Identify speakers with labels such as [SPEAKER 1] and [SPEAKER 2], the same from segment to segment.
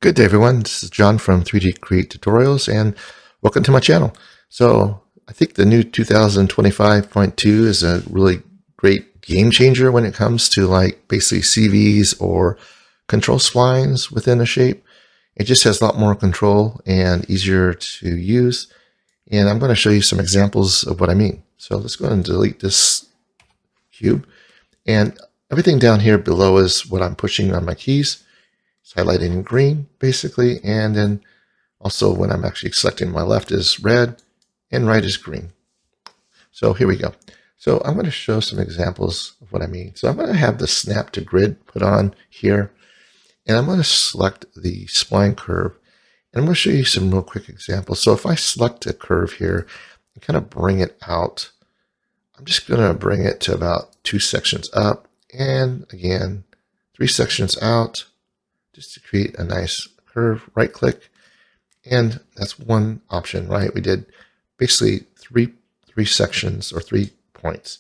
[SPEAKER 1] Good day, everyone. This is John from 3D Create Tutorials, and welcome to my channel. So I think the new 2025.2 is a really great game changer when it comes to like basically CVs or control splines within a shape. It just has a lot more control and easier to use. And I'm going to show you some examples of what I mean. So let's go ahead and delete this cube. And everything down here below is what I'm pushing on my keys. It's highlighted in green, basically, and then also when I'm actually selecting my left is red and right is green. So here we go. So I'm going to show some examples of what I mean. So I'm going to have the snap to grid put on here, and I'm going to select the spline curve, and I'm going to show you some real quick examples. So if I select a curve here and kind of bring it out, I'm just going to bring it to about 2 sections up, and again, 3 sections out, just to create a nice curve. Right click, and that's one option, right? We did basically three sections or 3 points.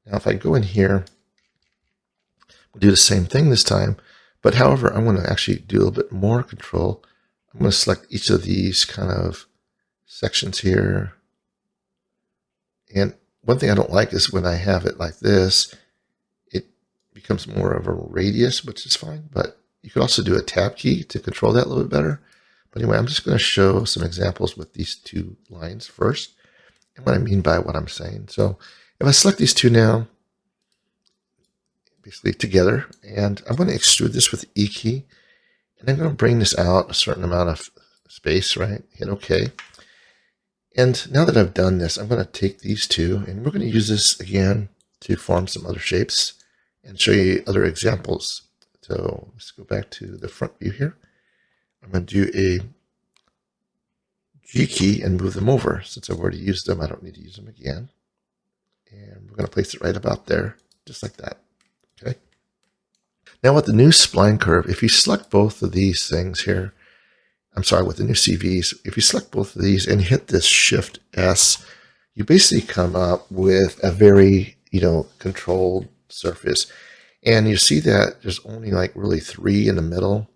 [SPEAKER 1] Now if I go in here, we'll do the same thing this time, but however, I'm going to actually do a little bit more control. I'm going to select each of these kind of sections here. And one thing I don't like is when I have it like this, it becomes more of a radius, which is fine, but you could also do a tab key to control that a little bit better. But anyway, I'm just going to show some examples with these 2 lines first and what I mean by what I'm saying. So if I select these 2 now, basically together, and I'm going to extrude this with the E key, and I'm going to bring this out a certain amount of space, right? Hit OK. And now that I've done this, I'm going to take these 2, and we're going to use this again to form some other shapes and show you other examples. So let's go back to the front view here. I'm going to do a G key and move them over. Since I've already used them, I don't need to use them again. And we're going to place it right about there, just like that. Okay. Now with the new spline curve, if you select both of these things here, I'm sorry, with the new CVs, if you select both of these and hit this Shift S, you basically come up with a very, controlled surface. And you see that there's only like really 3 in the middle.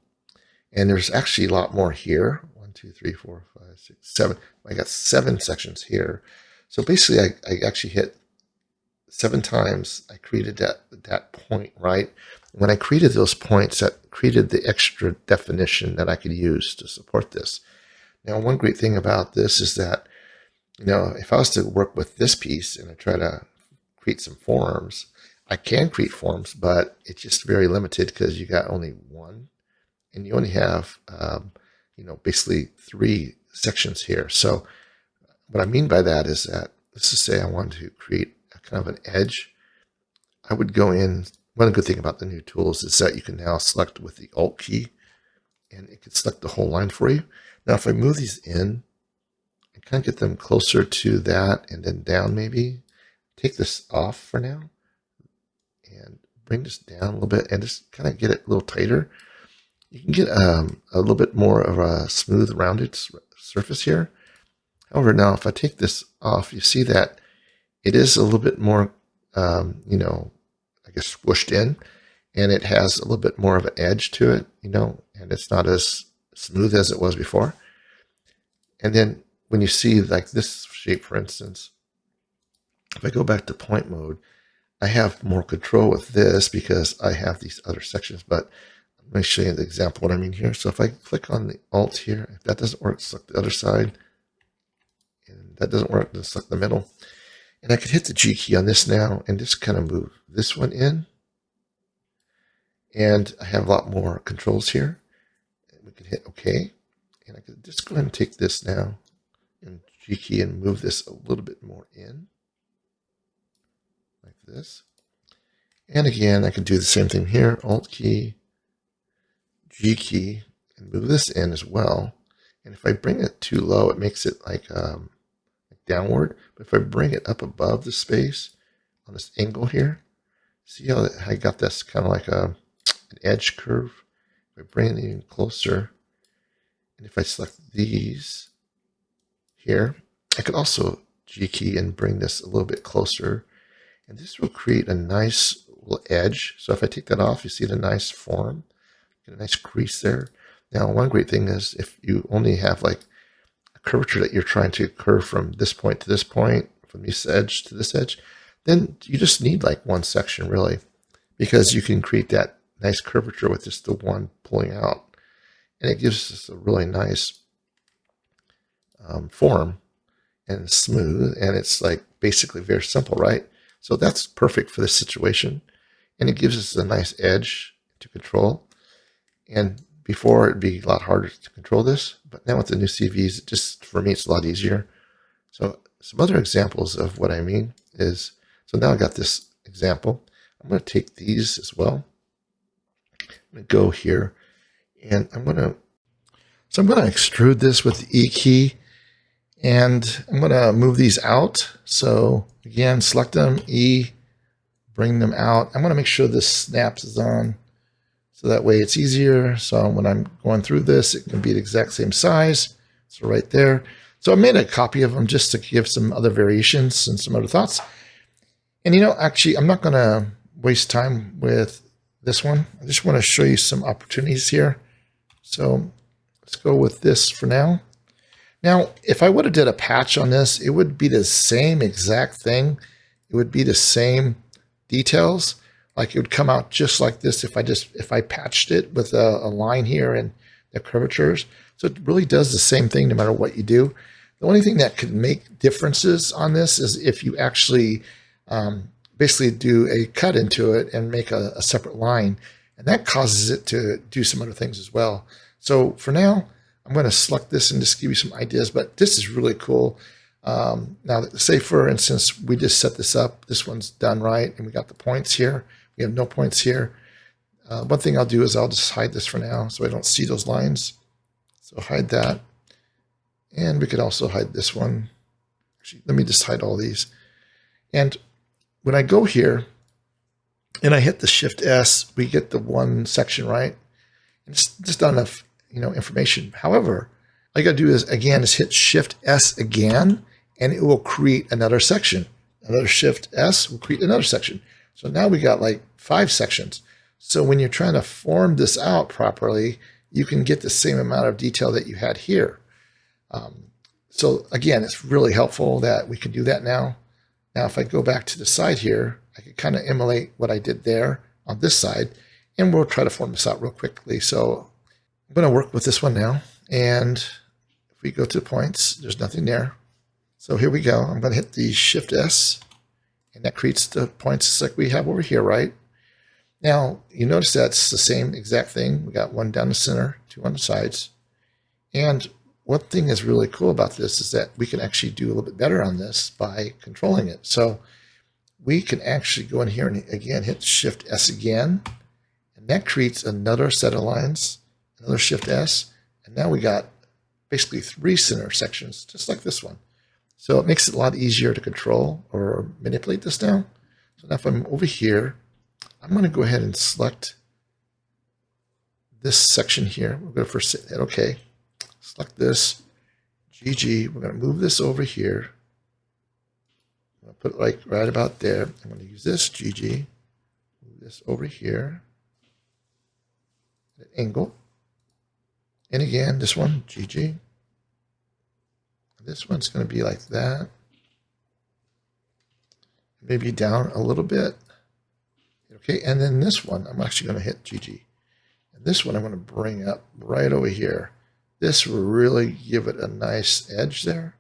[SPEAKER 1] And there's actually a lot more here. 1, 2, 3, 4, 5, 6, 7. I got 7 sections here. So basically I actually hit 7 times. I created that point, right? When I created those points, that created the extra definition that I could use to support this. Now, one great thing about this is that, if I was to work with this piece and I try to create some forms, I can create forms, but it's just very limited because you got only 1, and you only have, basically 3 sections here. So what I mean by that is that, let's just say I want to create a kind of an edge. I would go in. One good thing about the new tools is that you can now select with the Alt key, and it can select the whole line for you. Now, if I move these in and kind of get them closer to that and then down maybe, take this off for now, and bring this down a little bit and just kind of get it a little tighter. You can get a little bit more of a smooth, rounded surface here. However, now if I take this off, you see that it is a little bit more, I guess squished in, and it has a little bit more of an edge to it, and it's not as smooth as it was before. And then when you see like this shape, for instance, if I go back to point mode, I have more control with this because I have these other sections, but let me show you the example what I mean here. So if I click on the Alt here, if that doesn't work, select the other side, and that doesn't work, then select the middle. And I could hit the G key on this now and just kind of move this one in. And I have a lot more controls here. And we can hit OK. And I could just go ahead and take this now and G key and move this a little bit more in. Like this. And again, I can do the same thing here. Alt key, G key, and move this in as well. And if I bring it too low, it makes it like downward. But if I bring it up above the space on this angle here, see how I got this kind of like an edge curve? If I bring it even closer, and if I select these here, I could also G key and bring this a little bit closer. And this will create a nice little edge. So if I take that off, you see the nice form, get a nice crease there. Now, one great thing is if you only have like a curvature that you're trying to curve from this point to this point, from this edge to this edge, then you just need like one section really, because you can create that nice curvature with just the one pulling out. And it gives us a really nice form, and it's smooth, and it's like basically very simple, right? So that's perfect for this situation. And it gives us a nice edge to control. And before it'd be a lot harder to control this, but now with the new CVs, just for me, it's a lot easier. So some other examples of what I mean is, so now I got this example. I'm going to take these as well. I'm going to go here, and I'm going to extrude this with the E key, and I'm going to move these out. So again, select them, E, bring them out. I'm going to make sure this snaps is on, so that way it's easier. So when I'm going through this, it can be the exact same size. So right there. So I made a copy of them just to give some other variations and some other thoughts. And actually, I'm not going to waste time with this one. I just want to show you some opportunities here. So let's go with this for now. Now, if I would have did a patch on this, it would be the same exact thing. It would be the same details. Like it would come out just like this if I patched it with a line here and the curvatures. So it really does the same thing no matter what you do. The only thing that could make differences on this is if you actually basically do a cut into it and make a separate line, and that causes it to do some other things as well. So for now, I'm going to select this and just give you some ideas, but this is really cool. Now, say for instance, we just set this up. This one's done right, and we got the points here. We have no points here. One thing I'll do is I'll just hide this for now so I don't see those lines. So hide that. And we could also hide this one. Actually, let me just hide all these. And when I go here and I hit the Shift S, we get the one section, right? And it's just not enough, information. However, all you got to do is hit Shift S again, and it will create another section. Another Shift S will create another section. So now we got like 5 sections. So when you're trying to form this out properly, you can get the same amount of detail that you had here. So again, it's really helpful that we can do that now. Now, if I go back to the side here, I can kind of emulate what I did there on this side, and we'll try to form this out real quickly. So I'm going to work with this one now. And if we go to points, there's nothing there. So here we go. I'm going to hit the Shift S, and that creates the points just like we have over here, right? Now, you notice that's the same exact thing. We got one down the center, 2 on the sides. And one thing that's really cool about this is that we can actually do a little bit better on this by controlling it. So we can actually go in here and again hit Shift S again, and that creates another set of lines, another Shift S, and now we got basically 3 center sections, just like this one. So it makes it a lot easier to control or manipulate this now. So now if I'm over here, I'm going to go ahead and select this section here. We're going to first hit OK. Select this, GG. We're going to move this over here. I'm going to put it like right about there. I'm going to use this, GG. Move this over here at an angle. And again, this one, GG. This one's going to be like that. Maybe down a little bit. Okay, and then this one, I'm actually going to hit GG. And this one I'm going to bring up right over here. This will really give it a nice edge there.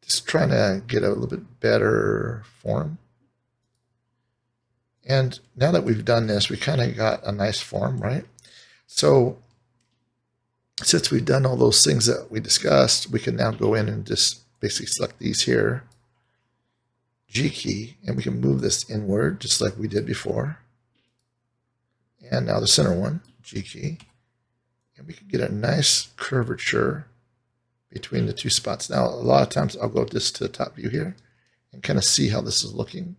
[SPEAKER 1] Just trying to get a little bit better form. And now that we've done this, we kind of got a nice form, right? So since we've done all those things that we discussed, we can now go in and just basically select these here, G key, and we can move this inward just like we did before. And now the center one, G key, and we can get a nice curvature between the 2 spots. Now, a lot of times I'll go just to the top view here and kind of see how this is looking.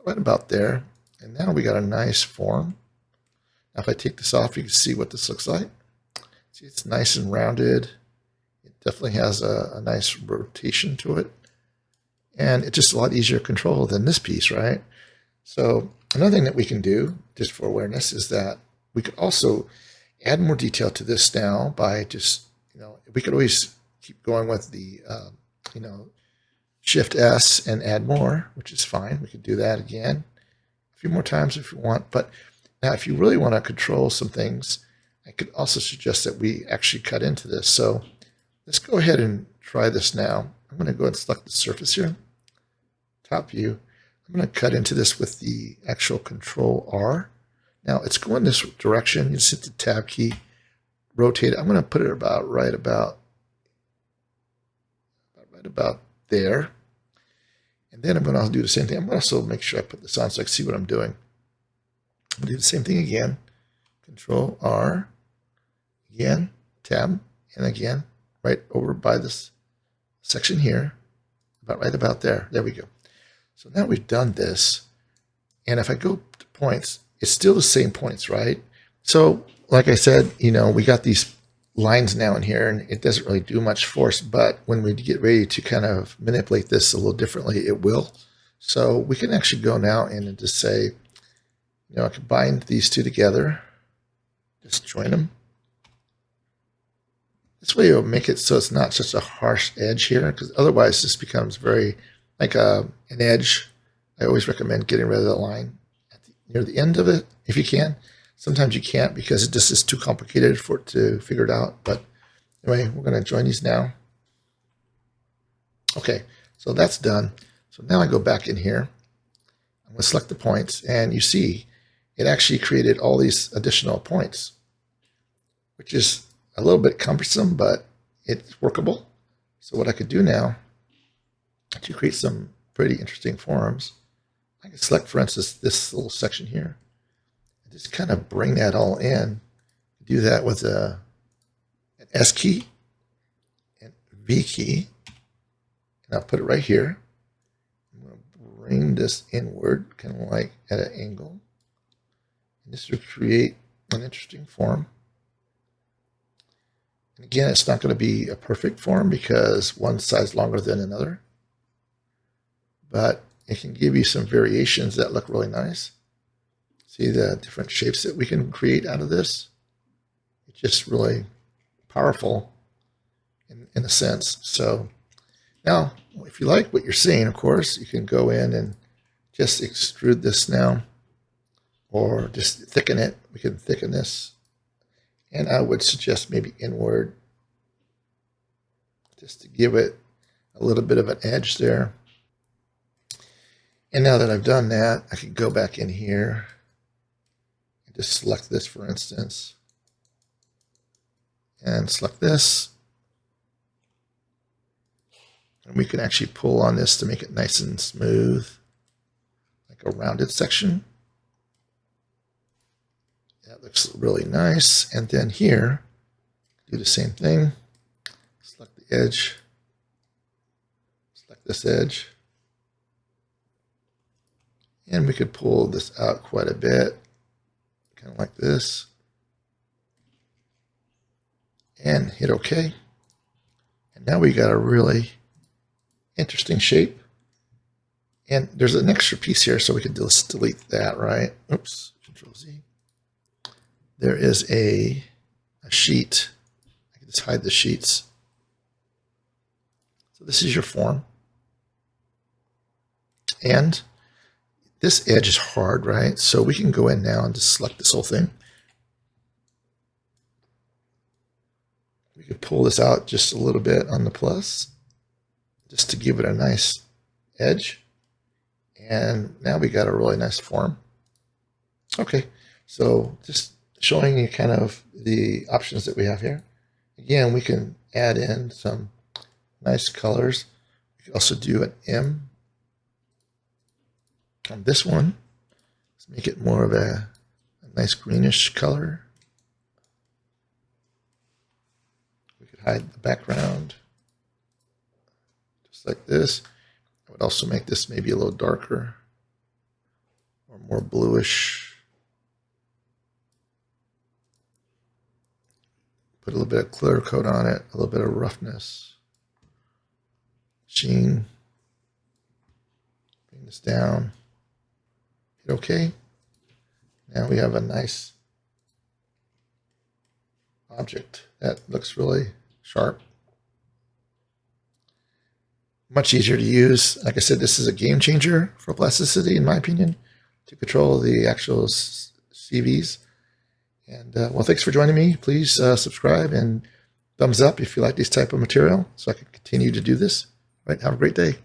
[SPEAKER 1] Right about there. And now we got a nice form. Now, if I take this off, you can see what this looks like. See, it's nice and rounded. It definitely has a nice rotation to it. And it's just a lot easier to control than this piece, right? So Another thing that we can do, just for awareness, is that we could also add more detail to this now by just, we could always keep going with the, Shift S and add more, which is fine. We could do that again a few more times if you want. But now if you really want to control some things, I could also suggest that we actually cut into this. So let's go ahead and try this now. I'm going to go ahead and select the surface here, top view. I'm going to cut into this with the actual Control R. Now it's going this direction. You just hit the Tab key, rotate it. I'm going to put it right about there. And then I'm going to do the same thing. I'm going to also make sure I put this on so I can see what I'm doing. I'm going to do the same thing again. Control R, again, Tab, and again, right over by this section here, right about there. There we go. So now we've done this. And if I go to points, it's still the same points, right? So like I said, we got these lines now in here, and it doesn't really do much for us, but when we get ready to kind of manipulate this a little differently, it will. So we can actually go now in and just say, I can bind these two together, just join them. This way it'll make it so it's not such a harsh edge here, because otherwise this becomes very like an edge. I always recommend getting rid of that line near the end of it if you can. Sometimes you can't because it just is too complicated for it to figure it out. But anyway, we're going to join these now. Okay, so that's done. So now I go back in here. I'm going to select the points, and you see it actually created all these additional points, which is a little bit cumbersome, but it's workable. So what I could do now to create some pretty interesting forms, I can select, for instance, this little section here. Just kind of bring that all in. Do that with an S key and V key. And I'll put it right here. I'm going to bring this inward, kind of like at an angle. And this will create an interesting form. And again, it's not going to be a perfect form because one side's longer than another. But it can give you some variations that look really nice. See the different shapes that we can create out of this? It's just really powerful in a sense. So now, if you like what you're seeing, of course, you can go in and just extrude this now, or just thicken it. We can thicken this. And I would suggest maybe inward, just to give it a little bit of an edge there. And now that I've done that, I can go back in here. Just select this, for instance, and select this. And we can actually pull on this to make it nice and smooth, like a rounded section. That looks really nice. And then here, do the same thing. Select the edge, select this edge. And we could pull this out quite a bit. Kind of like this, and hit OK. And now we got a really interesting shape. And there's an extra piece here, so we could just delete that, right? Oops, Control Z. There is a sheet. I can just hide the sheets. So this is your form. And this edge is hard, right? So we can go in now and just select this whole thing. We could pull this out just a little bit on the plus, just to give it a nice edge. And now we got a really nice form. Okay, so just showing you kind of the options that we have here. Again, we can add in some nice colors. We can also do an M on this one. Let's make it more of a nice greenish color. We could hide the background just like this. I would also make this maybe a little darker or more bluish. Put a little bit of clear coat on it, a little bit of roughness. Sheen. Bring this down. Okay. Now we have a nice object that looks really sharp. Much easier to use. Like I said, this is a game changer for plasticity, in my opinion, to control the actual CVs. And well, thanks for joining me. Please subscribe and thumbs up if you like this type of material so I can continue to do this. All right, have a great day.